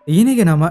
இன்னைக்கு நம்ம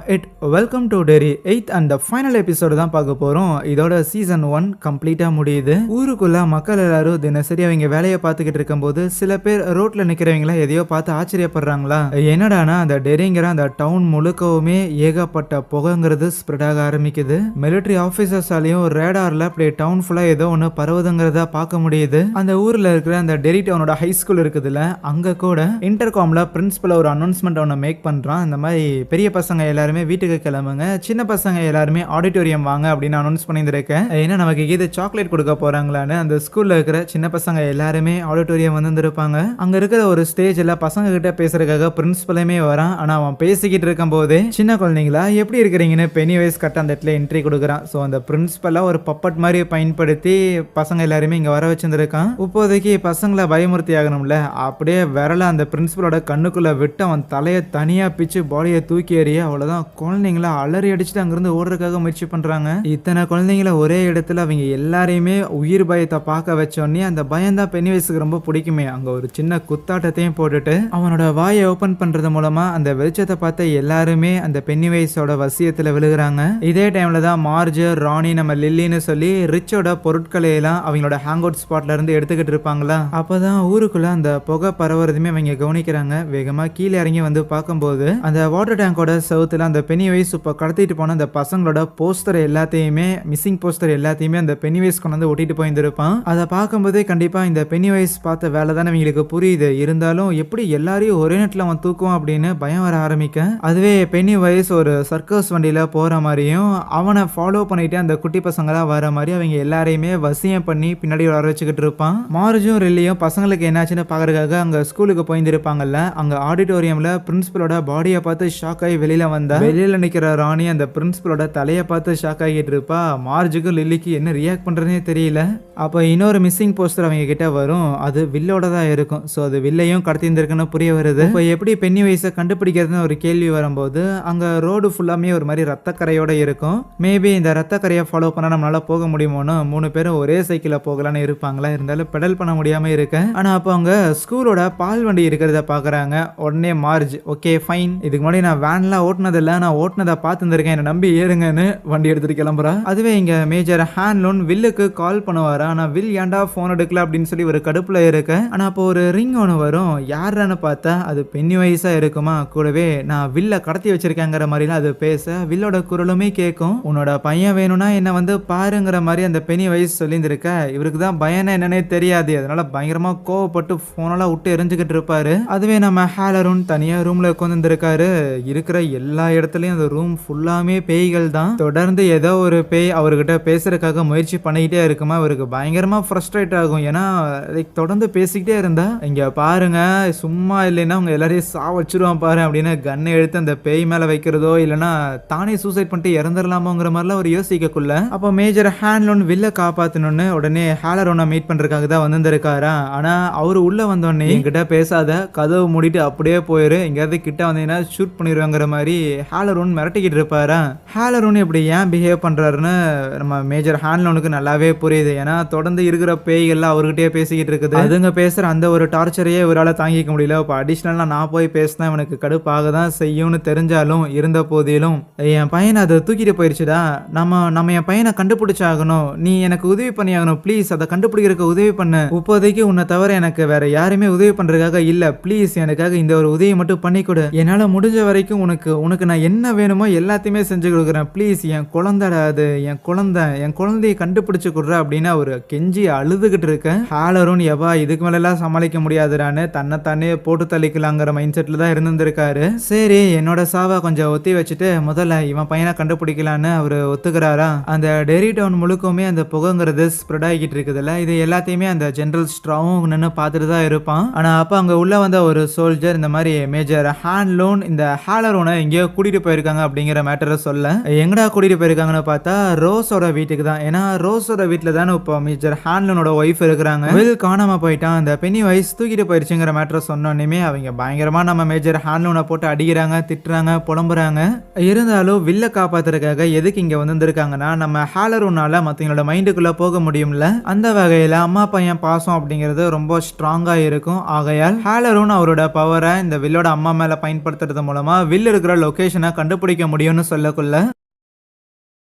welcome to Terry 8th and final episode தான் பார்க்க போறோம். இதோட சீசன் 1 கம்ப்ளீட்டா முடியுது. ஊருக்குள்ள மக்கள் எல்லாரும் தினசரி அவங்க வேலையை பார்த்துக்கிட்டு இருக்கும்போது சில பேர் ரோட்ல நிக்கிறவங்கள எதையோ பார்த்து ஆச்சரியப்படுறாங்களா, என்னடானா அந்த டெரிங்கிற அந்த டவுன் முழுக்கவுமே ஏகப்பட்ட புகைங்கிறது ஸ்ப்ரெட் ஆக ஆரம்பிக்குது. மிலிட்டரி ஆபீசர்ஸாலையும் ரேடார்ல அப்படி டவுன் ஃபுல்லா ஏதோ ஒன்று பரவுதுங்கிறத பார்க்க முடியுது. அந்த ஊர்ல இருக்கிற அந்த டெரி டவுனோட ஹை ஸ்கூல் இருக்குதுல்ல, அங்க கூட இன்டர்காம்ல பிரின்சிபல் ஒரு அனௌன்ஸ்மெண்ட் ஒன்று மேக் பண்றான். இந்த மாதிரி பெரிய பசங்க எல்லாருமே வீட்டுக்கு கிளம்புங்க, சின்ன பசங்க எல்லாருமே ஆடிட்டோரியம் வாங்க அப்படின்னு அனௌன்ஸ் பண்ணியிருக்கேன். ஏன்னா நமக்கு இது சாக்லேட் கொடுக்க போறாங்களான்னு அந்த ஸ்கூல்ல இருக்கிற சின்ன பசங்க எல்லாருமே ஆடிட்டோரியம் வந்துருப்பாங்க. அங்க இருக்கிற ஒரு ஸ்டேஜ்ல பசங்க கிட்ட பேசுறதுக்காக பிரின்சிபலுமே வரான். ஆனா அவன் பேசிக்கிட்டு இருக்கும் போதே சின்ன குழந்தைங்களா எப்படி இருக்கிறீங்கன்னு பெனி வைஸ் கட்ட அந்த இடத்துல என்ட்ரி கொடுக்குறான். ஸோ அந்த பிரின்சிபலா ஒரு பப்பட் மாதிரி பயன்படுத்தி பசங்க எல்லாருமே இங்க வர வச்சிருக்கான். இப்போதைக்கு பசங்களை பயமுறுத்தி ஆகணும்ல, அப்படியே விரல அந்த பிரின்சிபலோட கண்ணுக்குள்ள விட்டு அவன் தலையை தனியா பிச்சு பாடியை தூக்கி எறிய அவ்வளவுதான். குழந்தைங்கள அலறி அடிச்சுட்டு அங்கிருந்து ஓடுறதுக்காக முயற்சி பண்றாங்க. இத்தனை குழந்தைங்கள ஒரே இடத்துல அவங்க எல்லாரையுமே உயிர் பயத்தை பார்க்க வச்சோடனே அந்த பயம் தான் பெனிவைஸுக்கு ரொம்ப பிடிக்குமே. அங்க ஒரு சின்ன குத்தாட்டத்தையும் போட்டுட்டு அவனோட வாயை ஓபன் பண்றது மூலமா அந்த வெளிச்சத்தை பார்த்த எல்லாருமே அந்த பெனிவைஸோட வசியத்துல விழுகிறாங்க. இதே டைம்ல தான் மார்ஜ், ராணி, நம்ம லில்லின்னு சொல்லி ரிச்சோட பொருட்களை எல்லாம் அவங்களோட ஹேங் அவுட் ஸ்பாட்ல இருந்து எடுத்துக்கிட்டு இருப்பாங்களா. அப்பதான் ஊருக்குள்ள அந்த புகை பரவுறதுமே அவங்க கவனிக்கிறாங்க. வேகமா கீழே இறங்கி வந்து பார்க்கும்போது அந்த வாட்டர் டேங்கோட சவுத்துல அந்த பெனிவைஸ் இப்ப கடத்திட்டு போன அந்த பசங்களோட போஸ்டர் எல்லாத்தையுமே, மிஸ்ஸிங் போஸ்டர் எல்லாத்தையுமே அந்த பெனிவைஸ் கொண்டு வந்து ஒட்டிட்டு போயிருந்திருப்பான். அதை பார்க்கும்போதே கண்டிப்பா இந்த பெனிவைஸ் பார்த்த வேலை தானே இவங்களுக்கு புரியுது. இருந்தாலும் எப்படி எல்லாரையும் ஒரே நேரத்தில் அவன் தூக்குவான் அப்படின்னு பயம் வர ஆரம்பிக்க, அதுவே பெனிவைஸ் ஒரு சர்க்கஸ் வண்டியில போற மாதிரியும் அவனை ஃபாலோ பண்ணிட்டு அந்த குட்டி பசங்களா வர மாதிரி அவங்க எல்லாரையுமே வசியம் பண்ணி பின்னாடி வர வச்சுக்கிட்டு இருப்பான். மார்ஜும் ரில்லியும் பசங்களுக்கு என்னாச்சுன்னு பாக்குறதுக்காக அங்க ஸ்கூலுக்கு போயிருந்திருப்பாங்கல்ல, அங்க ஆடிட்டோரியம்ல பிரின்சிபலோட பாடியை பார்த்து ஷாக் ஆகி வெளியில வந்தா வெளியில நிக்கிற ராணி அந்த பிரின்சிபலோட தலையை பார்த்து ஷாக் ஆகிட்டு இருப்பா. மார்ஜுக்கு லில்லிக்கு என்ன ரியாக்ட் பண்றதுனே தெரியல. அப்ப இன்னொரு மிஸ்ஸிங் போஸ்டர் அவங்க கிட்ட வரும். அது வில்லோட தான் இருக்கும். ஸோ அது வில்லையும் கடத்திருக்குன்னு புரிய வருது. இப்போ எப்படி பென்னி வைஸை கண்டுபிடிக்கிறதுன்னு ஒரு கேள்வி வரும்போது அங்க ரோடு ஃபுல்லாமே ஒரு மாதிரி ரத்தக்கரையோட இருக்கும். மேபி இந்த ரத்தக்கரையை ஃபாலோ பண்ணா நம்மளால போக முடியுமோன்னு 3 பேரும் ஒரே சைக்கிள போகலான்னு இருப்பாங்களா. இருந்தாலும் பெடல் பண்ண முடியாம இருக்கு. ஆனா அப்போ அங்க ஸ்கூலோட பால் வண்டி இருக்கிறத பாக்குறாங்க. உடனே மார்ஜ், ஓகே ஃபைன், இதுக்கு முன்னாடி நான் வேன்லாம் ஓட்டுனதில்ல, நான் ஓட்டுனதை பார்த்துருக்கேன், என்னை நம்பி ஏறுங்கன்னு வண்டி எடுத்துட்டு கிளம்புறா. அதுவே இங்க மேஜர் ஹேன்லோன் வில்லுக்கு கால் பண்ணுவாரா. ஆனா வில் ஏன்டா போன் எடுக்கல அப்படின்னு சொல்லி ஒரு கடுப்புல இருக்க. ஆனா அப்போ ஒரு ரிங் ஒன்று வரும். யாருன்னு பார்த்தா அது பென்னி வைஸா இருக்குமா. கூடவே நான் வில்ல கடத்தி வச்சிருக்கேங்கிற மாதிரிலாம் அது பேச வில்லோட குரலுமே கேட்கும். உன்னோட பையன் வேணும்னா என்ன வந்து பாருங்கிற மாதிரி அந்த பென்னி வைஸ் சொல்லியிருந்திருக்க. இவருக்கு தான் பயனா என்னன்னே தெரியாது. அதனால பயங்கரமா கோவப்பட்டு போனெல்லாம் விட்டு எரிஞ்சுக்கிட்டு இருப்பாரு. அதுவே நம்ம ஹேலரும் தனியா ரூம்ல உட்காந்துருக்காரு. இருக்கிற எல்லா இடத்துலயும் அந்த ரூம் ஃபுல்லாமே பேய்கள் தான். தொடர்ந்து ஏதோ ஒரு பேய் அவர்கிட்ட பேசுறதுக்காக முயற்சி பண்ணிக்கிட்டே இருக்குமா. அவருக்கு பயங்கரமா ஃப்ரஸ்ட்ரேட் ஆகும். ஏன்னா தொடர்ந்து பேசிக்கிட்டே இருந்தா இங்க பாருங்க சும்மா இல்லைன்னா அவங்க எல்லாரையும் வச்சிருவான் பாரு அப்படின்னு கண்ணை எடுத்து அந்த பேய் மேல வைக்கிறதோ இல்லைன்னா தானே சூசைட் பண்ணிட்டு இறந்துடலாமோங்கிற மாதிரிலாம் ஒரு யோசிக்கக்குள்ள அப்போ மேஜர் ஹேன்லோன் வில்ல காப்பாத்தணும்னு உடனே ஹேலரோனை மீட் பண்றதுக்காக தான் வந்திருக்காரா. ஆனா அவரு உள்ள வந்தோடனே என்கிட்ட பேசாத, கதவு மூடிட்டு அப்படியே போயிரு, எங்கேயாவது கிட்ட வந்தீங்கன்னா ஷூட் பண்ணிடுவாங்கிற மாதிரி ஹேலரோன் மிரட்டிக்கிட்டு இருப்பாரா. ஹேலரோன் இப்படி ஏன் பிஹேவ் பண்றாருன்னு நம்ம மேஜர் ஹேன்லோனுக்கு நல்லாவே புரியுது. ஏன்னா தொடர்ந்து இருக்கிற பேய்கள்லாம் அவர்கிட்டயே பேசிக்கிட்டு இருக்குது. அதுங்க பேசுற அந்த ஒரு டார்ச்சரையே இவரால் தாங்கிக்க முடியல. இப்போ அடிஷ்னலா நான் போய் பேசினா எனக்கு கடுப்பாக தான் செய்யும்னு தெரிஞ்சாலும் இருந்த போதிலும் என் பையனை அதை தூக்கிட்டு போயிடுச்சுடா, நம்ம என் பையனை கண்டுபிடிச்சாகணும், நீ எனக்கு உதவி பண்ணி ஆகணும், ப்ளீஸ் அதை கண்டுபிடிக்கிறதுக்கு உதவி பண்ணு, இப்போதைக்கு உன்னை தவிர எனக்கு வேற யாருமே உதவி பண்றதுக்காக இல்ல, ப்ளீஸ் எனக்காக இந்த ஒரு உதவி மட்டும் பண்ணி கொடு, என்னால முடிஞ்ச வரைக்கும் உனக்கு நான் என்ன வேணுமோ எல்லாத்தையுமே செஞ்சு கொடுக்குறேன், ப்ளீஸ் என் குழந்தைடா, அது என் குழந்தையை கண்டுபிடிச்சு கொடுற அப்படின்னு ஒரு கெஞ்சி அழுதுகிட்டு இருக்கேன். ஹேலரும் எவா இதுக்கு மேல எல்லாம் சமாளிக்க முடியாதுடான்னு தன்னைத்தானே போட்டு தள்ளிக்கலாங்கிற மைண்ட் செட்ல தான் இருந்திருக்காரு. சரி என்னோட சாவா கொஞ்சம் ஒத்தி வச்சுட்டு முதல்ல இவன் பையனை கண்டுபிடிக்கலான்னு அவரு ஒத்துக்கிறாரா. அந்த டெரி டவுன் முழுக்கவுமே அந்த புகைங்கிறது ஸ்ப்ரெட் ஆகிட்டு இருக்குதுல்ல, இது எல்லாத்தையுமே அந்த ஜெனரல் ஸ்ட்ராங் நின்று பார்த்துட்டு தான் இருப்பான். ஆனா அப்ப அங்க உள்ள வந்த ஒரு சோல்ஜர் இந்த மாதிரி மேஜர் ஹேன்லோன் இந்த ஹேலரோனை எங்கேயோ கூட்டிட்டு போயிருக்காங்க அப்படிங்கிற மேட்டரை சொல்ல, எங்கடா கூட்டிட்டு போயிருக்காங்கன்னு பார்த்தா ரோஸோட வீட்டுக்கு தான். ஏன்னா ரோஸோட வீட்டுல தானே இப்போ மேஜர் ஹேன்லோனோட ஒய்ஃப் இருக்கிறாங்க. வில் காணாம போயிட்டான், அந்த பென்னி வைஸ் தூக்கிட்டு போயிருச்சுங்கிற மேட்டரை சொன்னோன்னே அவங்க பயங்கரமா நம்ம மேஜர் ஹேன்லோனை போட்டு அடிக்கிறாங்க, திட்டுறாங்க, புலம்புறாங்க. இருந்தாலும் வில்ல காப்பாத்துறதுக்காக எதுக்கு இங்க வந்திருக்காங்கன்னா நம்ம ஹேலரோனால மத்தவங்களோட மைண்டுக்குள்ள போக முடியும்ல. அந்த வகையில அம்மா பையன் பாசம் அப்படிங்கிறது ரொம்ப ஸ்ட்ராங்கா இருக்கும். ஆகையால் ஹேலரோன் அவரோட பவரை இந்த வில்லோட அம்மா மேல பயன்படுத்துறது மூலமா வில் வில் இருக்கிற லொகேஷனை கண்டுபிடிக்க முடியும்னு சொல்லக்குள்ள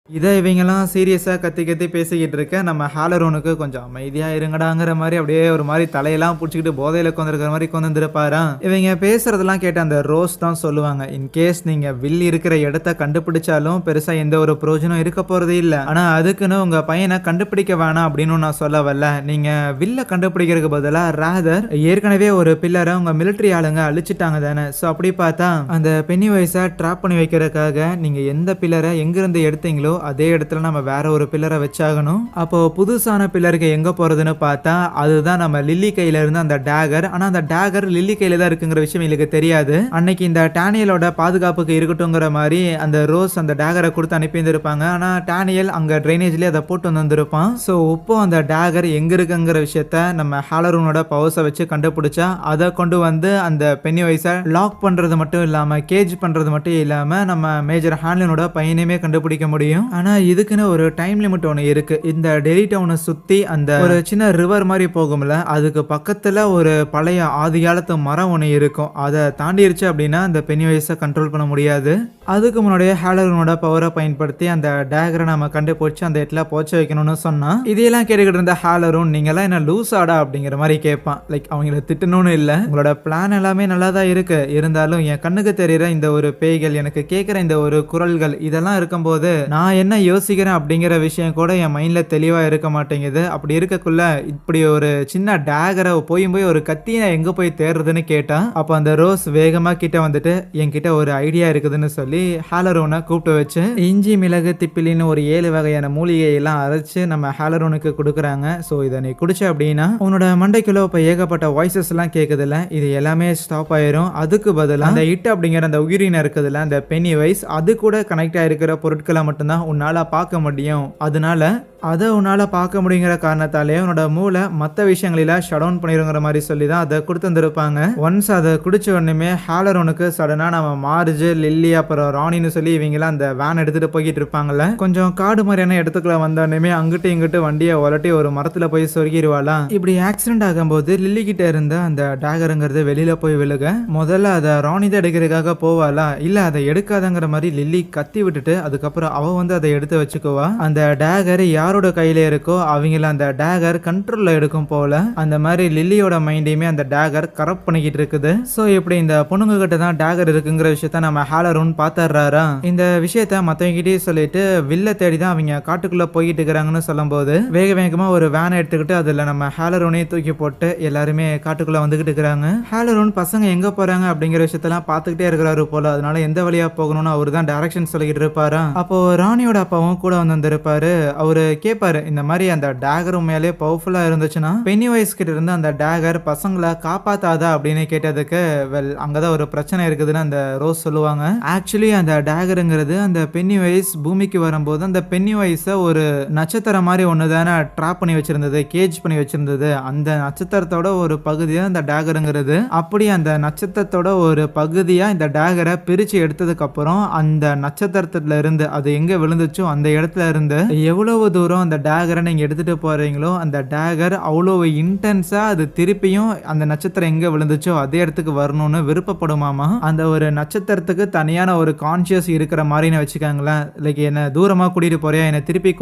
இதை இவங்கெல்லாம் சீரியஸா கத்தி கத்தி பேசிக்கிட்டு இருக்க நம்ம ஹாலரோனுக்கு கொஞ்சம் அமைதியா இருங்கடாங்கிற மாதிரி அப்படியே ஒரு மாதிரி தலையெல்லாம் பிடிச்சிக்கிட்டு போதையில கொண்டிருக்கிற மாதிரி கொண்டு வந்துருப்பாராம். இவங்க பேசுறதெல்லாம் கேட்ட அந்த ரோஸ் தான் சொல்லுவாங்க, இன்கேஸ் நீங்க வில் இருக்கிற இடத்த கண்டுபிடிச்சாலும் பெருசா எந்த ஒரு பிரயோஜனம் இருக்க போறது இல்ல, ஆனா அதுக்குன்னு உங்க பையனை கண்டுபிடிக்க வேணாம் அப்படின்னு நான் சொல்ல வரல. நீங்க வில்ல கண்டுபிடிக்கிறதுக்கு பதிலா ராதர் ஏற்கனவே ஒரு பில்லரை உங்க மிலிட்டரி ஆளுங்க அழிச்சிட்டாங்க தானே. சோ அப்படி பார்த்தா அந்த பென்னி வைஸா ட்ராப் பண்ணி வைக்கிறதுக்காக நீங்க எந்த பில்லரை எங்கிருந்து எடுத்தீங்களோ அதே இடத்துல நம்ம வேற ஒரு பில்லரை வச்சாகணும். அப்போ புதுசான பில்லருக்கு எங்க போறதுன்னு பார்த்தா அதுதான் நம்ம லில்லி கையில இருந்து அந்த டேகர். ஆனா அந்த டேகர் லில்லி கையில தான் இருக்குங்கிற விஷயம் எனக்கு தெரியாது. அன்னைக்கு இந்த டேனியலோட பாதுகாப்புக்கு இருக்கட்டும்ங்கிற மாதிரி அந்த ரோஸ் அந்த டேகரை கொடுத்து அனுப்பி இருந்திருப்பாங்க. ஆனா டேனியல் அங்க ட்ரைனேஜ்லயே அதை போட்டு வந்திருப்பான். சோ இப்போ அந்த டேகர் எங்க இருக்குங்கிற விஷயத்த நம்ம ஹாலரூனோட பவர்ஸை வச்சு கண்டுபிடிச்சா அதை கொண்டு வந்து அந்த பென்னி வைஸை லாக் பண்றது மட்டும் இல்லாம கேஜ் பண்றது மட்டும் இல்லாம நம்ம மேஜர் ஹான்லினோட பையனையுமே கண்டுபிடிக்க முடியும். ஆனா இதுக்குன்னு ஒரு டைம் லிமிட் ஒன்று இருக்கு. இந்த டெரி டவுனை சுத்தி அந்த ஒரு சின்ன ரிவர் மாதிரி போகும்ல, அதுக்கு பக்கத்துல ஒரு பழைய ஆதி காலத்து மரம் ஒன்று இருக்கும். அதை தாண்டிருச்சு அப்படின்னா அந்த பென்னி வைஸை கண்ட்ரோல் பண்ண முடியாது. அதுக்கு முன்னாடியே ஹாலரூனோட பவரை பயன்படுத்தி அந்த டேகரை நம்ம கண்டுபிடிச்சு அந்த இடத்துல போச்சு வைக்கணும்னு சொன்னா இதையெல்லாம் கேட்டுக்கிட்டு இருந்த ஹாலரூன் நீங்கெல்லாம் என்ன லூஸ் ஆடா அப்படிங்கிற மாதிரி கேட்பான். லைக் அவங்கள திட்டணும்னு இல்லை, உங்களோட பிளான் எல்லாமே நல்லா தான் இருக்கு, இருந்தாலும் என் கண்ணுக்கு தெரியற இந்த ஒரு பேய்கள் எனக்கு கேட்குற இந்த ஒரு குரல்கள் இதெல்லாம் இருக்கும்போது நான் என்ன யோசிக்கிறேன் அப்படிங்கிற விஷயம் கூட என் மைண்ட்ல தெளிவா இருக்க மாட்டேங்குது. அப்படி இருக்கக்குள்ள இப்படி ஒரு சின்ன டேகரை போய் ஒரு கத்தியை எங்க போய் தேடுறதுன்னு கேட்டா அப்ப அந்த ரோஸ் வேகமா கிட்ட வந்துட்டு என்கிட்ட ஒரு ஐடியா இருக்குதுன்னு சொல்லி ஹாலரோனை கூப்பிட்டு வச்சு இஞ்சி மிளகு திப்பிலின்னு ஒரு 7 வகையான மூலிகை எல்லாம் அரைச்சு நம்ம ஹாலரோனுக்கு கொடுக்குறாங்க. ஸோ இதை நீ குடிச்ச அப்படின்னா உன்னோட மண்டைக்குள்ள இப்போ ஏகப்பட்ட வாய்ஸஸ் எல்லாம் கேட்குதுல, இது எல்லாமே ஸ்டாப் ஆயிரும். அதுக்கு பதிலாக அந்த இட் அப்படிங்கிற அந்த உயிரினம் இருக்குதுல்ல அந்த பென்னி வைஸ் அது கூட கனெக்ட் ஆயிருக்கிற பொருட்களை மட்டும்தான் உன்னால பார்க்க முடியும். அதனால அதை உன்னால பார்க்க முடியுங்கிற காரணத்தாலே உன்னோட மூளை மற்ற விஷயங்களில ஷட் டவுன் பண்ணிருங்கிற மாதிரி சொல்லி தான் அதை கொடுத்துருப்பாங்க. ஒன்ஸ் அதை குடிச்ச உடனே ஹாலரோனுக்கு சடனா நம்ம மார்ஜ் லில்லி அப்புறம் ராணின்னு சொல்லி இவங்களாம் அந்த வேன் எடுத்துட்டு போய்கிட்டு இருப்பாங்கல்ல, கொஞ்சம் காடு மாதிரியான இடத்துக்குள்ள வந்தோடனே அங்கிட்டு இங்கிட்டு வண்டியை உலட்டி ஒரு மரத்துல போய் சொருகிடுவாளாம். இப்படி ஆக்சிடென்ட் ஆகும்போது லில்லி கிட்ட இருந்த அந்த டேகருங்கிறது வெளியில போய் விழுக முதல்ல அதை ராணி தான் எடுக்கிறதுக்காக போவாளா, இல்ல அதை எடுக்காதங்கிற மாதிரி லில்லி கத்தி விட்டுட்டு அதுக்கப்புறம் அவ வந்து அதை எடுத்து வச்சுக்குவா. அந்த டேகர் யாரோட கையில இருக்கோ அவங்கள அந்த டேகர் கண்ட்ரோல்ல எடுக்கும் போல அந்த மாதிரி லில்லியோட மைண்டையுமே அந்த டேகர் கரப்ட் பண்ணிக்கிட்டு இருக்குது. சோ இப்படி இந்த பொண்ணுங்க கிட்ட தான் டேகர் இருக்குங்கிற விஷயத்த நம்ம ஹாலரூன் பாத்துறாரா. இந்த விஷயத்த மத்தவங்க கிட்டே சொல்லிட்டு வில்ல தேடி தான் அவங்க காட்டுக்குள்ள போயிட்டு இருக்கிறாங்கன்னு சொல்லும் போது வேக வேகமா ஒரு வேனை எடுத்துக்கிட்டு அதுல நம்ம ஹாலரூனையும் தூக்கி போட்டு எல்லாருமே காட்டுக்குள்ள வந்துகிட்டு இருக்கிறாங்க. ஹாலரூன் பசங்க எங்க போறாங்க அப்படிங்கிற விஷயத்தெல்லாம் பாத்துக்கிட்டே இருக்கிறாரு போல, அதனால எந்த வழியா போகணும்னு அவரு தான் டைரக்ஷன் சொல்லிக்கிட்டு இருப்பாரா. அப்போ ராணியோட அப்பாவும் கூட வந்திருப்பாரு. அவரு கேட்பாரு இந்த மாதிரி அந்த டேகர் உண்மையாலே பவர்ஃபுல்லா இருந்துச்சுன்னா பென்னி வைஸ் கிட்ட இருந்து அந்த டேகர் பசங்களை காப்பாத்தாதா அப்படின்னு கேட்டதுக்கு வெல் அங்கதான் ஒரு பிரச்சனை இருக்குதுன்னு அந்த ரோஸ் சொல்லுவாங்க. ஆக்சுவலி அந்த டேகருங்கிறது அந்த பென்னி வைஸ் பூமிக்கு வரும்போது அந்த பென்னி வைஸ ஒரு நட்சத்திரம் மாதிரி ஒன்று தானே ட்ராப் பண்ணி வச்சிருந்தது, கேஜ் பண்ணி வச்சிருந்தது. அந்த நட்சத்திரத்தோட ஒரு பகுதியா இந்த டேகருங்கிறது. அப்படி அந்த நட்சத்திரத்தோட ஒரு பகுதியா இந்த டேகரை பிரிச்சு எடுத்ததுக்கு அப்புறம் அந்த நட்சத்திரத்துல இருந்து அது எங்க விழுந்துச்சோ அந்த இடத்துல இருந்து எவ்வளவு தூரம் அந்த டேகரை நீங்க எடுத்துட்டு போறீங்களோ அந்த டேகர் அவ்வளவு இன்டென்ஸா அது திருப்பியும் அந்த நட்சத்திரம் எங்க விழுந்துச்சோ அதே இடத்துக்கு வரணும்னு விருப்பப்படுமாமா. அந்த ஒரு நட்சத்திரத்துக்கு தனியான ஒரு கான்சியஸ் இருக்கிற மாதிரின்னு வச்சுக்காங்களேன். லைக் என்ன தூரமா கூட்டிட்டு போறியா, என்ன திருப்பி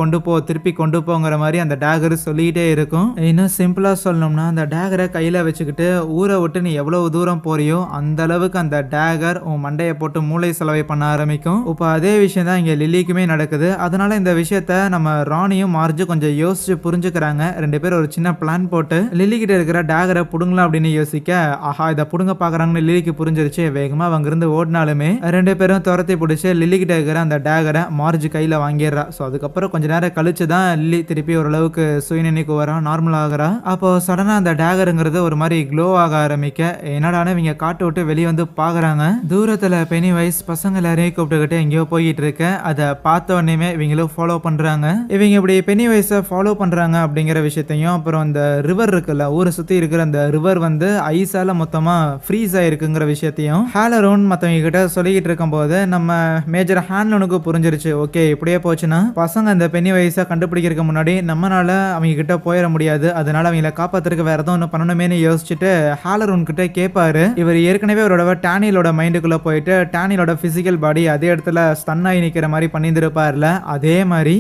கொண்டு போங்கிற மாதிரி அந்த டேகர் சொல்லிக்கிட்டே இருக்கும். இன்னும் சிம்பிளா சொல்லணும்னா அந்த டேகரை கையில வச்சுக்கிட்டு ஊரை விட்டு நீ எவ்வளவு தூரம் போறியோ அந்த அளவுக்கு அந்த டேகர் உன் மண்டையை போட்டு மூளை செலவை பண்ண ஆரம்பிக்கும். இப்போ அதே விஷயம் தான் இங்க லில்லிக்குமே நடக்குது. அதனால இந்த விஷயத்த நம்ம ராணியும் மார்ஜும் கொஞ்சம் யோசிச்சு புரிஞ்சுக்கிறாங்க. 2 பேரும் ஒரு சின்ன பிளான் போட்டு லில்லி கிட்ட இருக்கிற டேகரை புடுங்கலாம் அப்படின்னு யோசிக்க ஆஹா இதை புடுங்க பாக்குறாங்கன்னு லில்லிக்கு புரிஞ்சிருச்சு. வேகமா அவங்க இருந்து ஓடினாலுமே 2 பேரும் துரத்தி பிடிச்சு லில்லி கிட்ட இருக்கிற அந்த டேகரை மார்ஜ் கையில வாங்கிடுறா. ஸோ அதுக்கப்புறம் கொஞ்ச நேரம் கழிச்சு தான் லில்லி திருப்பி ஓரளவுக்கு சுயநினைக்கு வரா, நார்மல் ஆகிறா. அப்போ சடனா அந்த டேகருங்கிறது ஒரு மாதிரி க்ளோ ஆக ஆரம்பிக்க என்னடான இவங்க காட்டு விட்டு வெளியே வந்து பாக்குறாங்க. தூரத்துல பென்னி வைஸ் பசங்க எல்லாரையும் கூப்பிட்டுக்கிட்டு எங்கேயோ போயிட்டு இருக்க அதை பார்த்த உடனே இவங்களும் ஃபாலோ பண்றாங்க. இவங்க இப்படி பென்னி வைஸை ஃபாலோ பண்றாங்க அப்படிங்கிற விஷயத்தையும், அப்புறம் அந்த ரிவர் இருக்குல்ல, ஊரை சுத்தி இருக்கிற அந்த ரிவர் வந்து ஐஸால மொத்தமா ஃப்ரீஸ் ஆயிருக்குங்கிற விஷயத்தையும் ஹாலரோன் மத்தவங்க கிட்ட சொல்லிக்கிட்டு இருக்கும்போது நம்ம மேஜர் ஹான்லோனுக்கு புரிஞ்சிருச்சு. ஓகே, இப்படியே போச்சுன்னா பசங்க அந்த பென்னி வைஸை கண்டுபிடிக்கிறதுக்கு முன்னாடி நம்மளால அவங்க கிட்ட போயிட முடியாது, அதனால அவங்கள காப்பாத்துறதுக்கு வேற ஏதோ ஒன்று பண்ணணுமேனு யோசிச்சுட்டு ஹாலரோன் கிட்ட கேட்பாரு. இவர் ஏற்கனவே அவரோட டானியலோட மைண்டுக்குள்ள போயிட்டு டானியலோட பிசிக்கல் பாடி அதே இடத்துல ஸ்டன் ஆகி நிக்கிற மாதிரி பண்ணியிருந்திருப்பார்ல, அதே மாதிரி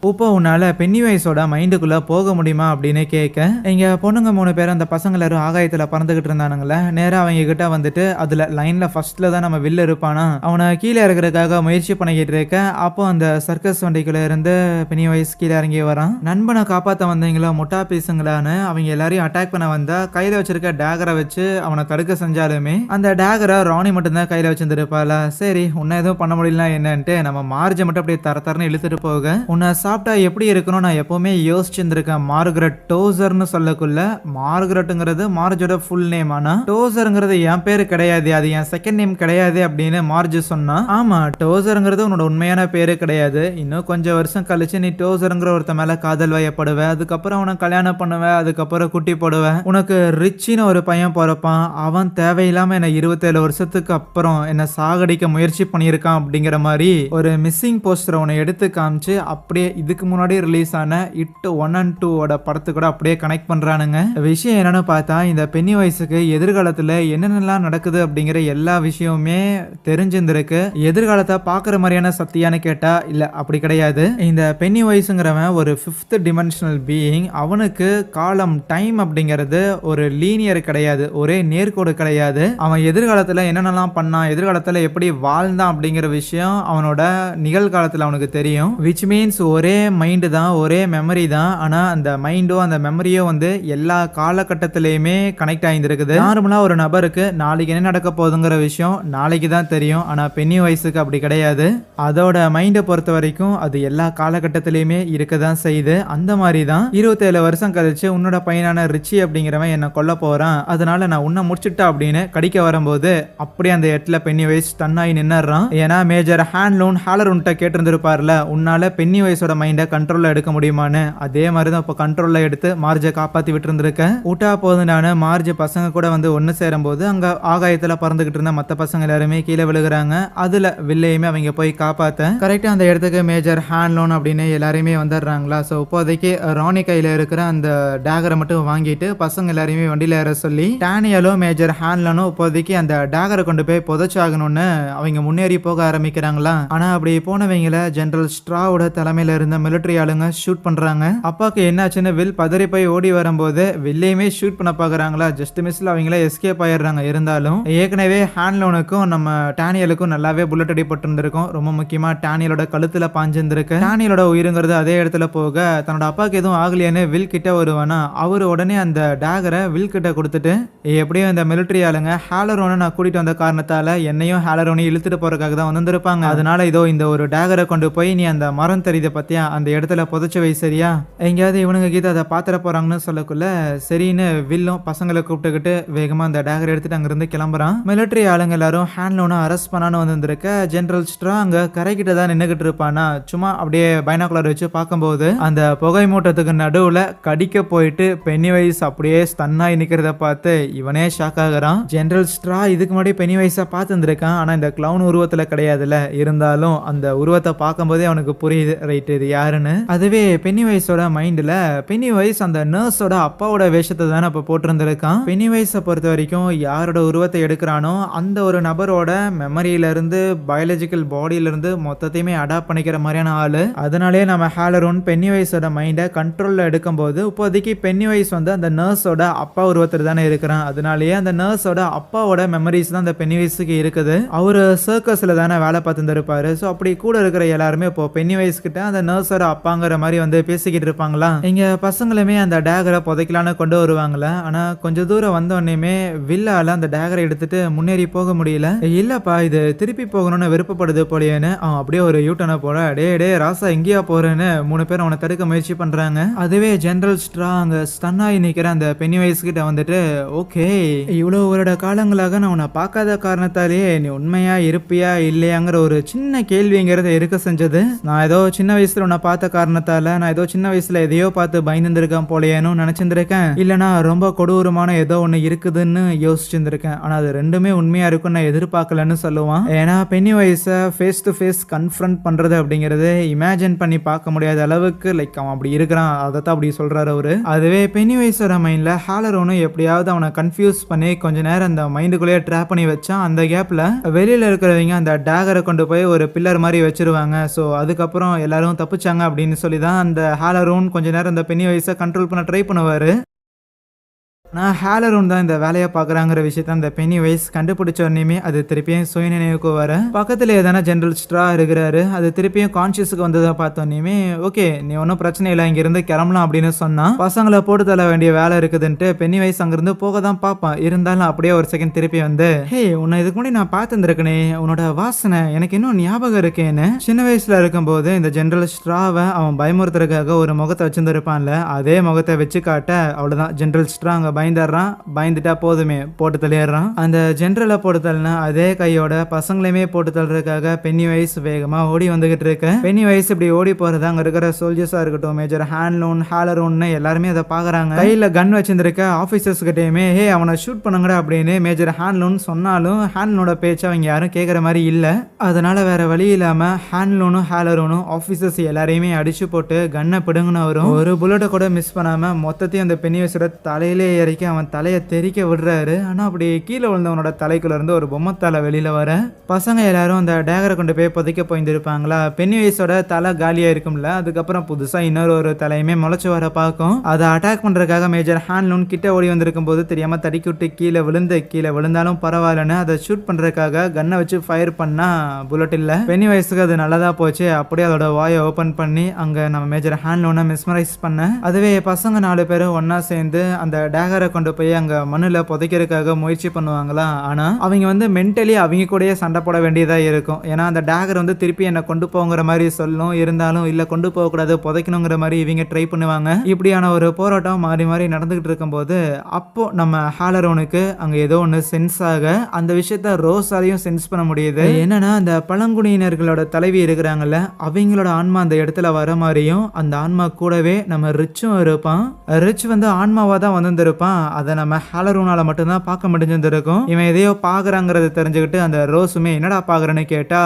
இப்போ உன்னால பென்னி வைஸோட மைண்டுக்குள்ள போக முடியுமா அப்படின்னு கேட்க, இங்க பொண்ணுங்க 3 பேர் அந்த பசங்க எல்லாரும் ஆகாயத்துல பறந்துகிட்டு இருந்தானுங்களே, நேரா அவங்க கிட்ட வந்துட்டு அதுல லைன்ல ஃபர்ஸ்ட்ல தான் நம்ம வில்ல இருப்பானா, அவனை கீழே இறக்குறதுக்காக முயற்சி பண்ணிக்கிட்டு இருக்க. அப்போ அந்த சர்க்கஸ் வண்டிக்குள்ள இருந்து பென்னி வைஸ் கீழே இறங்கி வரான். நண்பனை காப்பாத்த வந்தீங்களா முட்டா பீசுங்களான்னு அவங்க எல்லாரையும் அட்டாக் பண்ண வந்தா கையில வச்சிருக்க டேகரை வச்சு அவனை தடுக்க செஞ்சாலுமே அந்த டேகரை ராணி மட்டும்தான் கையில வச்சிருந்திருப்பாளா. சரி, உன்னை எதுவும் பண்ண முடியல என்னன்ட்டு நம்ம மார்ஜை மட்டும் அப்படியே தரன்னு இழுத்துட்டு போக, உன்னை சாப்பிட்டா எப்படி இருக்கணும் நான் எப்பவுமே யோசிச்சிருந்திருக்கேன். மார்கரெட் டோசர்னு சொல்லக்குள்ள, மார்கரெட்டுங்கிறது மார்ஜோட ஃபுல் நேம், ஆனா டோசருங்கிறது என் பேரு கிடையாது, அது என் செகண்ட் நேம் கிடையாது அப்படின்னு மார்ஜ் சொன்னா. ஆமா, டோசருங்கிறது உன்னோட உண்மையான பேரு கிடையாது, இன்னும் கொஞ்சம் வருஷம் கழிச்சு நீ டோசருங்கிற ஒருத்த மேல காதல் வயப்படுவ, அதுக்கப்புறம் அவனை கல்யாணம் பண்ணுவ, அதுக்கப்புறம் குட்டி போடுவ, உனக்கு ரிச்சின்னு ஒரு பையன் பிறப்பான், அவன் தேவையில்லாம என்ன 27 வருஷத்துக்கு அப்புறம் என்ன சாகடிக்க முயற்சி பண்ணியிருக்கான் அப்படிங்கிற மாதிரி ஒரு மிஸ்ஸிங் போஸ்டர் உன்னை எடுத்து காமிச்சு அப்படியே இதுக்கு முன்னாடி ரிலீஸ் ஆன இட் 1 and 2 படத்து கூட அப்படியே கனெக்ட் பண்றானுங்க. விஷயம் என்னன்னு பார்த்தா இந்த பென்னி வைஸுக்கு எதிர்காலத்துல என்னென்னலாம் நடக்குது அப்படிங்கிற எல்லா விஷயமுமே தெரிஞ்சிருந்திருக்கு. எதிர்காலத்தை பாக்குற மாதிரியான சக்தியான்னு கேட்டா இல்ல, அப்படி கிடையாது. இந்த பென்னி வைஸுங்கிறவன் ஒரு 5th dimensional பீயிங். அவனுக்கு காலம் டைம் அப்படிங்கிறது ஒரு லீனியர் கிடையாது, ஒரே நேர்கோடு கிடையாது. அவன் எதிர்காலத்துல என்னென்னலாம் பண்ணான், எதிர்காலத்துல எப்படி வாழ்ந்தான் அப்படிங்கிற விஷயம் அவனோட நிகழ்காலத்துல அவனுக்கு தெரியும். விச் மீன்ஸ் ஒரே மைண்டு தான், ஒரே மெமரி தான், ஆனா அந்த மைண்டோ அந்த மெமரியோ வந்து எல்லா காலகட்டத்திலையுமே கனெக்ட் ஆகியிருக்குது. நார்மலா ஒரு நபருக்கு நாளைக்கு என்ன நடக்க போகுதுங்கிற விஷயம் நாளைக்கு தான் தெரியும், ஆனா பென்னி வைஸுக்கு அப்படி கிடையாது. அதோட மைண்டை பொறுத்த வரைக்கும் அது எல்லா காலகட்டத்திலையுமே இருக்க தான் செய்யுது. அந்த மாதிரி தான் 27 வருஷம் கழிச்சு உன்னோட பையனான ரிச்சி அப்படிங்கிறவன் என்ன கொல்ல போறான், அதனால நான் உன்னை முடிச்சுட்டா அப்படின்னு கடிக்க வரும்போது அப்படியே அந்த இடத்துல பென்னி வைஸ் தன்னாகி நின்னுறான். ஏன்னா மேஜர் ஹான்லோன் ஹாலரோன்ட்ட கேட்டிருந்திருப்பார்ல, உன்னால பென்னி வைஸோட மைண்டை கண்ட்ரோல்ல எடுக்க முடியுமான்னு, அதே மாதிரி தான் இப்போ கண்ட்ரோல்ல எடுத்து மார்ஜை காப்பாத்தி விட்டு இருந்திருக்கேன். விட்டா போது நான் மார்ஜ் பசங்க கூட வந்து ஒன்று சேரும்போது அங்க ஆகாயத்துல பறந்துகிட்டு இருந்த மற்ற பசங்க எல்லாருமே கீழே விழுகிறாங்க. அதுல வில்லையுமே அவங்க போய் காப்பாத்த கரெக்டா அந்த இடத்துக்கு மேஜர் ஹான்லோன் அப்படின்னு எல்லாருமே வந்துடுறாங்களா. ஸோ இப்போதைக்கு ராணி கையில இருக்கிற அந்த டேகரை மட்டும் வாங்கிட்டு பசங்க எல்லாரையுமே வண்டியில ஏற சொல்லி டானியலும் மேஜர் ஹான்லனும் இப்போதைக்கு அந்த டேகரை கொண்டு போய் புதைச்சாகணும்னு அவங்க முன்னேறி போக ஆரம்பிக்கிறாங்களா. ஆனா அப்படி போனவங்கள ஜெனரல் ஸ்ட்ராவோட தலைமையில இருந்த மிலிட்டரி ஆளுங்க ஷூட் பண்றாங்க. அப்பாக்கு என்னாச்சுன்னு வில் பதறி போய் ஓடி வரும்போது வில்லையுமே ஷூட் பண்ண பாக்குறாங்களா. ஜஸ்ட் மிஸ்ல அவங்கள எஸ்கேப் ஆயிடுறாங்க. இருந்தாலும் ஏற்கனவே ஹான்லோனுக்கும் நம்ம டானியலுக்கும் நல்லாவே புல்லட் அடிபட்டு இருந்திருக்கும். ரொம்ப முக்கியமா டானியலோட கழுத்துல பாஞ்சிருந்திருக்கு. டானியலோட உயிருங்கிறது அதே இடத்துல போக தன்னோட அப்பாக்கு எதுவும் ஆகலையான்னு வில் கிட்ட வருவானா, அவரு உடனே அந்த டேகரை வில் கிட்ட கொடுத்துட்டு எப்படியும் இந்த மிலிட்டரி ஆளுங்க ஹாலரோனை நான் கூட்டிட்டு வந்த காரணத்தால என்னையும் ஹாலரோனையும் இழுத்துட்டு போறதுக்காக தான் வந்திருப்பாங்க, அதனால இதோ இந்த ஒரு டேகரை கொண்டு போய் நீ அந்த மரம் தெரியுது பத்தியா அந்த இடத்துல புதைச்சு வை, சரியா, எங்கேயாவது இவனுங்க கீத அதை பாத்திர போறாங்கன்னு சொல்லக்குள்ள சரின்னு வில்லும் பசங்களை கூப்பிட்டுக்கிட்டு வேகமா அந்த டேகர் எடுத்துட்டு அங்கிருந்து கிளம்புறான். மிலிட்டரி ஆளுங்க எல்லாரும் ஹான்லோனை அரெஸ்ட் பண்ணான்னு வந்திருக்க ஜெனரல் ஸ்ட்ரா அங்க கரைக்கிட்ட தான் நின்னுகிட்டு இருப்பானா. சும்மா அப்படியே பைனாகுலர் வச்சு பார்க்கும்போது அந்த புகை மூட்டத்துக்கு நடுவுல கடிக்க போயிட்டு பென்னி வைஸ் அப்படியே ஸ்டன்னாய் நிக்கிறத பார்த்து இவனே ஷாக் ஆகுறான். ஜெனரல் ஸ்ட்ரா இதுக்கு முன்னாடி பென்னி வைஸா பார்த்துருக்கான், ஆனா இந்த கிளவுன் உருவத்துல கிடையாதுல்ல, இருந்தாலும் அந்த உருவத்தை பார்க்கும்போதே அவனுக்கு புரியுது ரைட் இது யாருன்னு. அதுவே பென்னி வைஸோட மைண்ட்ல பென்னி வைஸ் அந்த நர்ஸோட அப்பாவோட வேஷத்தை தானே அப்ப போட்டிருந்திருக்கான். பென்னி வைஸை பொறுத்த வரைக்கும் யாரோட உருவத்தை எடுக்கிறானோ அந்த ஒரு நபரோட மெமரியில இருந்து பயாலஜிக்கல் பாடியில இருந்து மொத்தத்தையுமே அடாப்ட் பண்ணிக்கிற மாதிரியான ஆளு. அதனாலே நம்ம ஹாலரோன் பென்னி வைஸோட மைண்டை கண்ட்ரோல்ல எடுக்கும் போது இப்போதைக்கு பென்னி வைஸ் வந்து அந்த நர்ஸோட அப்பா உருவத்தில் தானே இருக்கிறான். அதனாலேயே அந்த நர்ஸோட அப்பாவோட மெமரிஸ் தான் அந்த பென்னி வைஸுக்கு இருக்குது. அவரு சர்க்கஸ்ல தானே வேலை பார்த்துருப்பாரு. ஸோ அப்படி கூட இருக்கிற எல்லாருமே இப்போ பென்னி வைஸ் கிட்ட அந்த நர்ஸோட அப்பாங்கிற மாதிரி வந்து பேசிக்கிட்டு இருப்பாங்களா. இங்க பசங்களுமே அந்த டேகரை புதைக்கலான்னு கொண்டு வருவாங்களா. ஆனா கொஞ்சம் தூரம் வந்தோடனே வில்லால அந்த டேகரை எடுத்துட்டு முன்னேறி போக முடியல. இல்லப்பா இது திருப்பி போகணும்னு விருப்பப்படுது போலேன்னு அவன் அப்படியே ஒரு யூட்டனை போட டே ராசா எங்கேயா போறேன்னு 3 பேர் அவனை தடுக்க முயற்சி பண்றாங்க. அதுவே ஜெனரல் ஸ்ட்ரா அங்க ஸ்டன்னாகி நிக்கிற அந்த பென்னி வைஸ் கிட்ட வந்துட்டு ஓகே இவ்வளவு வருட காலங்களாக நான் உன்னை பார்க்காத காரணத்தாலேயே நீ உண்மையா இருப்பியா இல்லையாங்கிற ஒரு சின்ன கேள்விங்கிறத இருக்க செஞ்சது. நான் ஏதோ சின்ன வயசுல ஒன்ன பார்த்த காரணத்தால நான் ஏதோ சின்ன வயசுல எதையோ பார்த்து பயந்துருக்கேன் போலையேன்னு நினைச்சிருந்திருக்கேன், இல்லனா ரொம்ப கொடூரமான ஏதோ ஒண்ணு இருக்குதுன்னு யோசிச்சிருந்திருக்கேன். ஆனா அது ரெண்டுமே உண்மையா இருக்கும்னு நான் எதிர்பார்க்கலன்னு சொல்லுவான். ஏன்னா பென்னி வைஸ ஃபேஸ் டு ஃபேஸ் கன்ஃபரண்ட் பண்றது அப்படிங்கிறது இமேஜின் பண்ணி பார்க்க முடியாத அளவுக்கு லைக் அவன் அப்படி இருக்கிறான், அதைத்தான் அப்படி சொல்றாரு அவரு. அதுவே பென்னி வைஸோட மைண்ட்ல ஹாலரோனும் எப்படியாவது அவனை கன்ஃபியூஸ் பண்ணி கொஞ்ச நேரம் அந்த மைண்டுக்குள்ளேயே ட்ராப் பண்ணி வச்சான். அந்த கேப்ல வெளியில இருக்கிறவங்க அந்த டேகரை கொண்டு போய் ஒரு பில்லர் மாதிரி வச்சிருவாங்க. ஸோ அதுக்கப்புறம் எல்லாரும் தப்பிச்சாங்க அப்படின்னு சொல்லி தான் அந்த ஹாலரோன் கொஞ்ச நேரம் அந்த பென்னி வைஸை கண்ட்ரோல் பண்ண ட்ரை பண்ணுவாரு. நான் ஹாலரோன் தான் இந்த வேலையை பார்க்குறாங்கிற விஷயத்த அந்த பென்னி வைஸ் கண்டுபிடிச்ச உடனேயுமே அது திருப்பியும் சுயநினைவுக்கு வர பக்கத்தில் ஏதான ஜென்ரல் ஸ்ட்ரா இருக்கிறாரு. அது திருப்பியும் கான்சியஸுக்கு வந்ததை பார்த்தோன்னே ஓகே நீ ஒன்றும் பிரச்சனை இல்லை இங்கிருந்து கிளம்பலாம் அப்படின்னு சொன்னா, பசங்களை போட்டு தள்ள வேண்டிய வேலை இருக்குதுன்ட்டு பென்னி வைஸ் அங்கிருந்து போக தான் பார்ப்பான். இருந்தாலும் அப்படியே ஒரு செகண்ட் திருப்பி வந்து ஹே உன்னை இதுக்கு முன்னாடி நான் பார்த்துருக்கனே, உன்னோட வாசனை எனக்கு இன்னும் ஞாபகம் இருக்கேன்னு சின்ன வயசுல இருக்கும்போது இந்த ஜென்ரல் ஸ்ட்ராவை அவன் பயமுறுத்துறதுக்காக ஒரு முகத்தை வச்சிருந்துருப்பான்ல, அதே முகத்தை வச்சு காட்ட அவ்வளோதான் ஜென்ரல் ஸ்ட்ரா அங்கே பயந்துடுறான். பயந்துட்டா போதுமே போட்டு தள்ளிடுறான். அந்த ஜென்ரலை போட்டு தள்ளினா அதே கையோட பசங்களையுமே போட்டு தள்ளுறதுக்காக பென்னி வைஸ் வேகமா ஓடி வந்துகிட்டு இருக்க. பென்னி வைஸ் இப்படி ஓடி போறது அங்க இருக்கிற சோல்ஜர்ஸா இருக்கட்டும், மேஜர் ஹான்லோன் ஹாலரோன்னு எல்லாருமே அதை பாக்குறாங்க. கையில கன் வச்சிருக்க ஆபீசர்ஸ் கிட்டயுமே ஹே அவனை ஷூட் பண்ணுங்கடா அப்படின்னு மேஜர் ஹான்லோன் சொன்னாலும் ஹான்லோனோட பேச்சை அவங்க யாரும் கேட்கற மாதிரி இல்ல. அதனால வேற வழி இல்லாம ஹான்லோனும் ஹாலரோனும் ஆபீசர்ஸ் எல்லாரையுமே அடிச்சு போட்டு கன்னை பிடுங்கன்னு வரும். ஒரு புல்லட்டை கூட மிஸ் பண்ணாம மொத்தத்தையும் அந்த பென்னி வைஸோட தலையிலே இறக்கி அவன் தலையை தெறிக்க விடுறாரு. ஆனா அப்படி கீழே விழுந்தவனோட தலைக்குள்ள இருந்து ஒரு பொம்மை தலை வெளியில வர பசங்க எல்லாரும் அந்த டேகரை கொண்டு போய் புதைக்க போயிருந்திருப்பாங்களா. பென்னி வைஸோட தலை காலியா இருக்கும்ல, அதுக்கப்புறம் புதுசா இன்னொரு தலையுமே முளைச்சு வர பார்க்கும். அதை அட்டாக் பண்றதுக்காக மேஜர் ஹான்லூன் கிட்ட ஓடி வந்திருக்கும் போது தெரியாம தடிக்கி விட்டு கீழே விழுந்தாலும் பரவாயில்லன்னு அதை ஷூட் பண்றதுக்காக கன்னை வச்சு ஃபயர் பண்ணா புல்லட் இல்ல. பென்னி வைஸுக்கு அது நல்லதா போச்சு. அப்படியே அதோட வாயை ஓபன் பண்ணி அங்க நம்ம மேஜர் ஹான்லூனை மிஸ்மரைஸ் பண்ண, அதுவே பசங்க 4 பேரும் ஒன்னா சேர்ந்து அந்த டேகரை கொண்டு போய் அங்க மண்ணுல புதைக்கிறதுக்காக முயற்சி பண்ணுவாங்களா. ஆனா அவங்க வந்து மென்டலி அவங்க கூடயே சண்டை போட வேண்டியதா இருக்கும். ஏன்னா அந்த டேகர் வந்து திருப்பி என்ன கொண்டு போங்கிற மாதிரி சொல்லும், இருந்தாலும் இல்ல கொண்டு போக கூடாது புதைக்கணுங்கிற மாதிரி இவங்க ட்ரை பண்ணுவாங்க. இப்படியான ஒரு போராட்டம் மாறி மாறி நடந்துகிட்டு இருக்கும் போது அப்போ நம்ம ஹாலரோனுக்கு அங்க ஏதோ ஒண்ணு சென்ஸ் ஆக அந்த விஷயத்த ரோஸாலையும் சென்ஸ் பண்ண முடியுது. என்னன்னா அந்த பழங்குடியினர்களோட தலைவி இருக்கிறாங்கல்ல, அவங்களோட ஆன்மா அந்த இடத்துல வர மாதிரியும் அந்த ஆன்மா கூடவே நம்ம ரிச்சும் இருப்பான். ரிச் வந்து ஆன்மாவா தான் வந்திருப்பான். அதை நம்ம ஹாலரோனால மட்டும்தான் பார்க்க முடிஞ்சிருக்கும். இவன் எதையோ பாக்குறாங்கிறத தெரிஞ்சுக்கிட்டு அந்த ரோஸுமே என்னடா பாக்குறேன்னு கேட்டா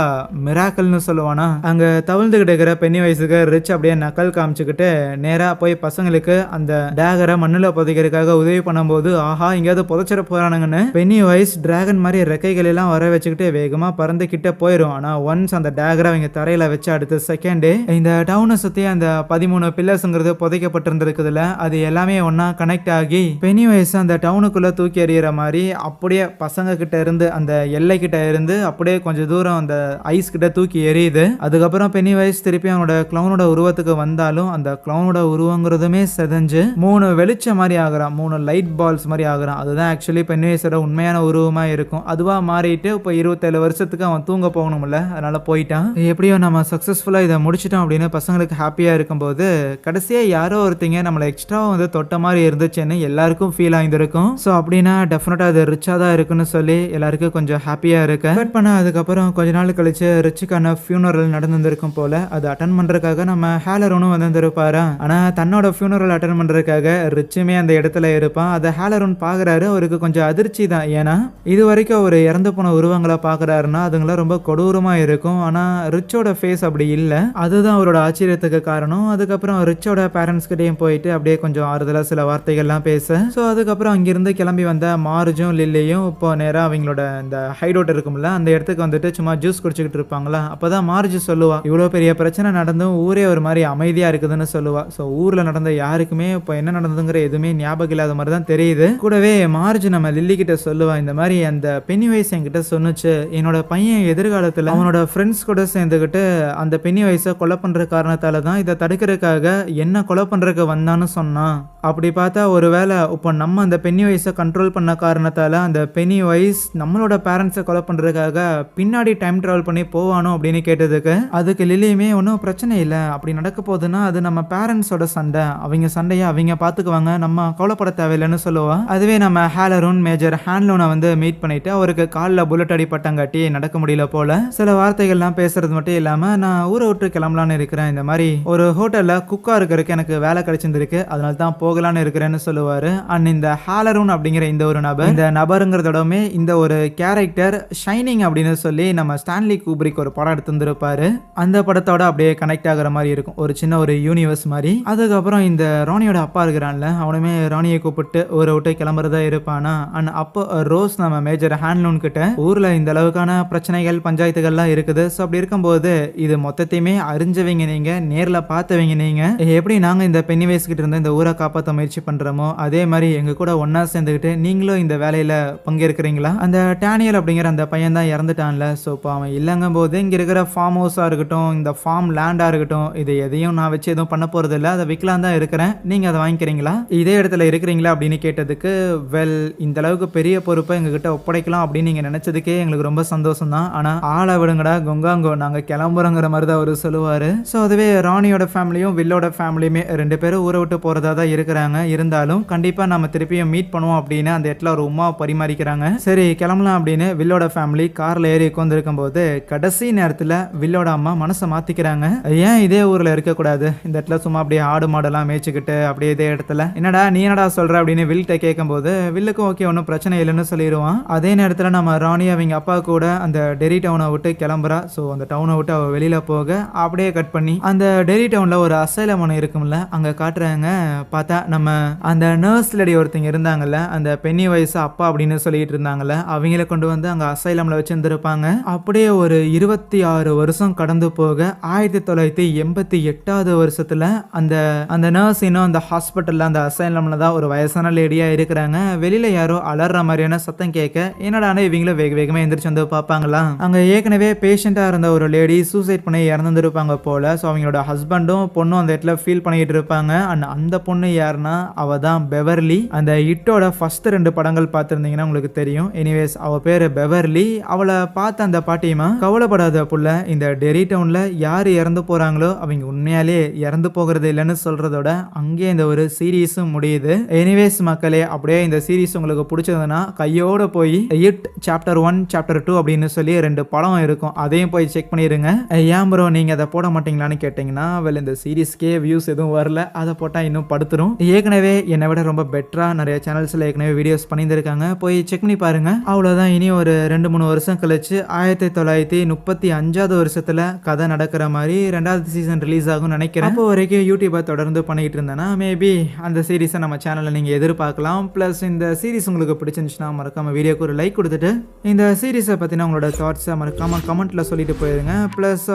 மிராக்கல்னு சொல்லுவானா. அங்க தவிழ்ந்துகிட்டு இருக்கிற பென்னி வைஸுக்கு ரிச் அப்படியே நக்கல் காமிச்சுக்கிட்டு நேரா போய் பசங்களுக்கு அந்த டேகரை மண்ணுல புதைக்கிறதுக்காக உதவி பண்ணும்போது ஆஹா எங்கேயாவது புதைச்சிட போறானுங்கன்னு பென்னி வைஸ் டிராகன் மாதிரி ரெக்கைகள் எல்லாம் வர வச்சுக்கிட்டு வேகமா பறந்து கிட்ட போயிடும். ஆனா ஒன்ஸ் அந்த டேகரை அவங்க தரையில வச்சு அடுத்த செகண்டே இந்த டவுனை சுத்தி அந்த 13 பில்லர்ஸ்ங்கிறது புதைக்கப்பட்டிருந்திருக்குதுல, அது எல்லாமே ஒன்னா கனெக்ட் ஆகி பென்னி வைஸ் அந்த டவுனுக்குள்ள தூக்கி எறிகிற மாதிரி அப்படியே பசங்க கிட்ட இருந்து அந்த எல்லை கிட்ட இருந்து அப்படியே கொஞ்சம் தூரம் அந்த ஐஸ் கிட்ட தூக்கி எரியுது. அதுக்கப்புறம் பென்னி வைஸ் திருப்பி அவனோட கிளவுனோட உருவத்துக்கு வந்தாலும் அந்த கிளவுனோட உருவங்கிறதுமே செதஞ்சு 3 வெளிச்ச மாதிரி ஆகுறான், 3 லைட் பால்ஸ் மாதிரி ஆகுறான். அதுதான் ஆக்சுவலி பென்னி வைஸோட உண்மையான உருவமா இருக்கும். அதுவா மாறிட்டு இப்போ 27 வருஷத்துக்கு அவன் தூங்க போகணும்ல, அதனால போயிட்டான். எப்படியோ நம்ம சக்சஸ்ஃபுல்லா இதை முடிச்சிட்டோம் அப்படின்னு பசங்களுக்கு ஹாப்பியா இருக்கும்போது கடைசியா யாரோ ஒருத்தங்க நம்மளை எக்ஸ்ட்ரா வந்து தொட்ட மாதிரி இருந்துச்சுன்னு எல்லாருக்கும் ஃபீல் ஆயிருக்கும். ஸோ அப்படின்னா டெஃபினட்டா அது ரிச்சா தான் இருக்குன்னு சொல்லி எல்லாருக்கும் கொஞ்சம் ஹாப்பியா இருக்கு. கட் பண்ண அதுக்கப்புறம் கொஞ்ச நாள் கழிச்சு ரிச்சுக்கான ஃபியூனரல் நடந்திருக்கும் போல, அது அட்டன் பண்றதுக்காக நம்ம ஹாலரோனும் வந்திருப்பாரு. ஆனா தன்னோட ஃபியூனரல் அட்டன் பண்றதுக்காக ரிச்சுமே அந்த இடத்துல இருப்பான். அதை ஹாலரோன் பாக்குறாரு. அவருக்கு கொஞ்சம் அதிர்ச்சி தான். ஏன்னா இது வரைக்கும் அவர் இறந்து போன உருவங்களை பாக்குறாருன்னா அதுங்களாம் ரொம்ப கொடூரமா இருக்கும். ஆனா ரிச்சோட ஃபேஸ் அப்படி இல்ல. அதுதான் அவரோட ஆச்சரியத்துக்கு காரணம். அதுக்கப்புறம் ரிச்சோட பேரண்ட்ஸ் கிட்டையும் போயிட்டு அப்படியே கொஞ்சம் ஆறுதலா சில வார்த்தைகள்லாம் பேச, ஸோ அதுக்கப்புறம் அங்கிருந்து கிளம்பி வந்த மார்ஜும் லில்லியும் இப்போ நேராக அவங்களோட இந்த ஹைட் அவுட் இருக்கும்ல அந்த இடத்துக்கு வந்துட்டு சும்மா ஜூஸ் குடிச்சுக்கிட்டு இருப்பாங்களா. அப்போதான் மார்ஜ் சொல்லுவா இவ்வளோ பெரிய பிரச்சனை நடந்தும் ஊரே ஒரு மாதிரி அமைதியாக இருக்குதுன்னு சொல்லுவா. ஸோ ஊரில் நடந்த யாருக்குமே இப்போ என்ன நடந்ததுங்கிற எதுவுமே ஞாபகம் இல்லாத மாதிரி தான் தெரியுது. கூடவே மார்ஜ் நம்ம லில்லி கிட்ட சொல்லுவா இந்த மாதிரி அந்த பென்னி வைஸ் என்கிட்ட சொன்னுச்சு, என்னோட பையன் எதிர்காலத்தில் அவனோட ஃப்ரெண்ட்ஸ் கூட சேர்ந்துக்கிட்டு அந்த பென்னி வைஸை கொலை பண்ணுற காரணத்தால தான் இதை தடுக்கிறதுக்காக என்ன கொலை பண்ணுறதுக்கு வந்தான்னு சொன்னான். அப்படி பார்த்தா ஒருவேளை அப்போ நம்ம அந்த பென்னி வைஸை கண்ட்ரோல் பண்ண காரணத்தால் அந்த பென்னி வைஸ் நம்மளோட பேரண்ட்ஸை கொலை பண்ணுறதுக்காக பின்னாடி டைம் ட்ராவல் பண்ணி போவானோ அப்படின்னு கேட்டதுக்கு அதுக்கு லில்லியுமே ஒன்றும் பிரச்சனை இல்லை, அப்படி நடக்க போகுதுன்னா அது நம்ம பேரண்ட்ஸோட சண்டை, அவங்க சண்டையை அவங்க பார்த்துக்குவாங்க, நம்ம கவலைப்பட தேவையில்லைன்னு சொல்லுவா. அதுவே நம்ம ஹேலரூன் மேஜர் ஹேண்ட்லூனை வந்து மீட் பண்ணிட்டு அவருக்கு காலில் புல்லட் அடிப்பட்டங்காட்டி நடக்க முடியல போல. சில வார்த்தைகள்லாம் பேசுறது மட்டும் இல்லாமல் நான் ஊரை விட்டு கிளம்பலான்னு இருக்கிறேன், இந்த மாதிரி ஒரு ஹோட்டலில் குக்கா இருக்கிறதுக்கு எனக்கு வேலை கிடைச்சிருக்கு, அதனால தான் போகலான்னு இருக்கிறேன்னு சொல்லுவார். அண்ட் இந்த ஹேலரூன் அப்படிங்கிற இந்த ஒரு நபர், இந்த நபருங்கிறதோடமே இந்த ஒரு கேரக்டர் ஷைனிங் அப்படின்னு சொல்லி நம்ம ஸ்டான்லி கூப்ரிக் ஒரு படம் எடுத்துருப்பாரு, அந்த படத்தோட அப்படியே கனெக்ட் ஆகிற மாதிரி இருக்கும், ஒரு சின்ன ஒரு யூனிவர்ஸ் மாதிரி. அதுக்கப்புறம் இந்த ராணியோட அப்பா இருக்கிறான்ல, அவனுமே ராணியை கூப்பிட்டு ஊரை விட்டு கிளம்புறதா இருப்பானா. அண்ட் அப்போ ரோஸ் நம்ம மேஜர் ஹேண்ட்லூன் கிட்ட ஊரில் இந்த அளவுக்கான பிரச்சனைகள் பஞ்சாயத்துகள்லாம் இருக்குது, ஸோ அப்படி இருக்கும்போது இது மொத்தத்தையுமே அறிஞ்சவங்க நீங்க, நேரில் பார்த்தவங்க நீங்க, எப்படி நாங்கள் இந்த பென்னி வைஸ் கிட்ட இருந்து இந்த ஊரை காப்பாற்ற முயற்சி பண்றோமோ அதே மாதிரி எங்க கூட ஒன்னா சேர்ந்துக்கிட்டு நீங்களும் இந்த வேலையில பங்கேற்கிறீங்களா? அந்த டேனியல் அப்படிங்கிற அந்த பையன் தான் இறந்துட்டான்ல, ஸோ இப்போ அவன் இல்லைங்கும் போது இங்க இருக்கிற ஃபார்ம் ஹவுஸா இருக்கட்டும், இந்த ஃபார்ம் லேண்டா இருக்கட்டும், இது எதையும் நான் வச்சு எதுவும் பண்ண போறது இல்லை, அதை விற்கலாம் தான் இருக்கிறேன், நீங்க அதை வாங்கிக்கிறீங்களா, இதே இடத்துல இருக்கிறீங்களா அப்படின்னு கேட்டதுக்கு, வெல் இந்த அளவுக்கு பெரிய பொறுப்பை எங்ககிட்ட ஒப்படைக்கலாம் அப்படின்னு நீங்க நினைச்சதுக்கே எங்களுக்கு ரொம்ப சந்தோஷம் தான், ஆனா ஆளை விடுங்கடா கொங்காங்கோ, நாங்க கிளம்புறோங்கிற மாதிரி தான் அவர் சொல்லுவாரு. ஸோ அதுவே ராணியோட ஃபேமிலியும் வில்லோட ஃபேமிலியுமே ரெண்டு பேரும் ஊரை விட்டு போறதா தான் இருக்கிறாங்க, இருந்தாலும் கண்டிப்பா நம்ம திருப்பியும் மீட் பண்ணுவோம் அப்படின்னு அந்த இடத்துல ஒரு உமா பரிமாறிக்கிறாங்க. சரி கிளம்பலாம் அப்படின்னு வில்லோட ஃபேமிலி கார்ல ஏறி உட்காந்துருக்கும் போது கடைசி நேரத்துல வில்லோட அம்மா மனசை மாத்திக்கிறாங்க, ஏன் இதே ஊர்ல இருக்கக்கூடாது, இந்த இடத்துல சும்மா அப்படியே ஆடு மாடெல்லாம் மேய்ச்சிக்கிட்டு அப்படியே இதே இடத்துல என்னடா நீ என்னடா சொல்ற அப்படின்னு வில்கிட்ட கேட்கும் போது வில்லுக்கும் ஓகே ஒன்றும் பிரச்சனை இல்லைன்னு சொல்லிடுவான். அதே நேரத்தில் நம்ம ராணி அவங்க அப்பா கூட அந்த டெரி டவுனை விட்டு கிளம்புறா. ஸோ அந்த டவுனை விட்டு அவள் வெளியில போக அப்படியே கட் பண்ணி அந்த டெரி டவுன்ல ஒரு அசைலம் ஒன்று இருக்கும்ல, அங்க காட்டுறாங்க. பார்த்தா நம்ம அந்த நர்ஸ் லேடி ஒருத்தங்க இருந்தாங்கல்ல, அந்த பென்னி வைஸ் அப்பா அப்படின்னு சொல்லிட்டு இருந்தாங்கல்ல, அவங்கள கொண்டு வந்து அங்க அசைலம்ல வச்சிருந்திருப்பாங்க. அப்படியே ஒரு 26 வருஷம் கடந்து போக 1988 வருஷத்துல அந்த அந்த நர்ஸ் இன்னும் அந்த ஹாஸ்பிட்டல்ல அந்த அசைலம்ல தான் ஒரு வயசான லேடியா இருக்கிறாங்க. வெளியில யாரோ அலற மாதிரியான சத்தம் கேட்க என்னடான இவங்களும் வேக வேகமா எந்திரிச்சு வந்து பார்ப்பாங்களா, அங்க ஏற்கனவே பேஷண்டா இருந்த ஒரு லேடி சூசைட் பண்ணி இறந்துருப்பாங்க போல. ஸோ அவங்களோட ஹஸ்பண்டும் பொண்ணும் அந்த இடத்துல ஃபீல் பண்ணிட்டு இருப்பாங்க. அண்ட் அந்த பொண்ணு யாருன்னா அவ தான் பெவர்லி. அந்த இட்டோட ஃபர்ஸ்ட் 2 படங்கள் பார்த்துருந்தீங்கன்னா உங்களுக்கு தெரியும். எனிவேஸ் அவ பேரு பெவர்லி. அவளை பார்த்த அந்த பாட்டியமா, கவலைப்படாத புள்ள, இந்த டெரி டவுன்ல யாரு இறந்து போறாங்களோ அவங்க உண்மையாலே இறந்து போகிறது இல்லைன்னு சொல்றதோட அங்கே இந்த ஒரு சீரீஸும் முடியுது. எனிவேஸ் மக்களே, அப்படியே இந்த சீரீஸ் உங்களுக்கு பிடிச்சதுன்னா கையோட போய் இட் சாப்டர் 1 சாப்டர் 2 அப்படின்னு சொல்லி 2 படம் இருக்கும், அதையும் போய் செக் பண்ணிருங்க. ஏன் ப்ரோ நீங்க அதை போட மாட்டீங்களான்னு கேட்டீங்கன்னா, வெல் இந்த சீரீஸ்க்கே வியூஸ் எதுவும் வரல, அதை போட்டா இன்னும் படுத்துரும். ஏற்கனவே என்னை விட ரொம்ப பெட்டரா நிறைய சேனல்ஸ்ல ஏற்கனவே வீடியோஸ் பண்ணியிருக்காங்க, போய் செக் பண்ணி பாருங்க. அவ்வளவுதான். இனி ஒரு 2-3 வருஷம் கழிச்சு 1935 வருஷத்துல கதை நடக்கிற மாதிரி 2வது சீசன் ரிலீஸ் ஆகும் நினைக்கிறேன். அப்போ வரைக்கும் யூடியூபை தொடர்ந்து பண்ணிட்டு இருந்தேன்னா மேபி அந்த சீரீஸை நம்ம சேனல்ல நீங்க எதிர்பார்க்கலாம். பிளஸ் இந்த சீரீஸ் உங்களுக்கு பிடிச்சிருந்துச்சுன்னா மறக்காம வீடியோக்கு ஒரு லைக் கொடுத்துட்டு இந்த சீரீஸை பத்தின உங்களோட தாட்ஸை மறக்காம கமெண்ட்ல சொல்லிட்டு போயிருங்க. பிளஸ்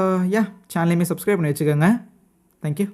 சேனலையுமே சப்ஸ்கிரைப் பண்ணி வச்சுக்கோங்க. தேங்க்யூ.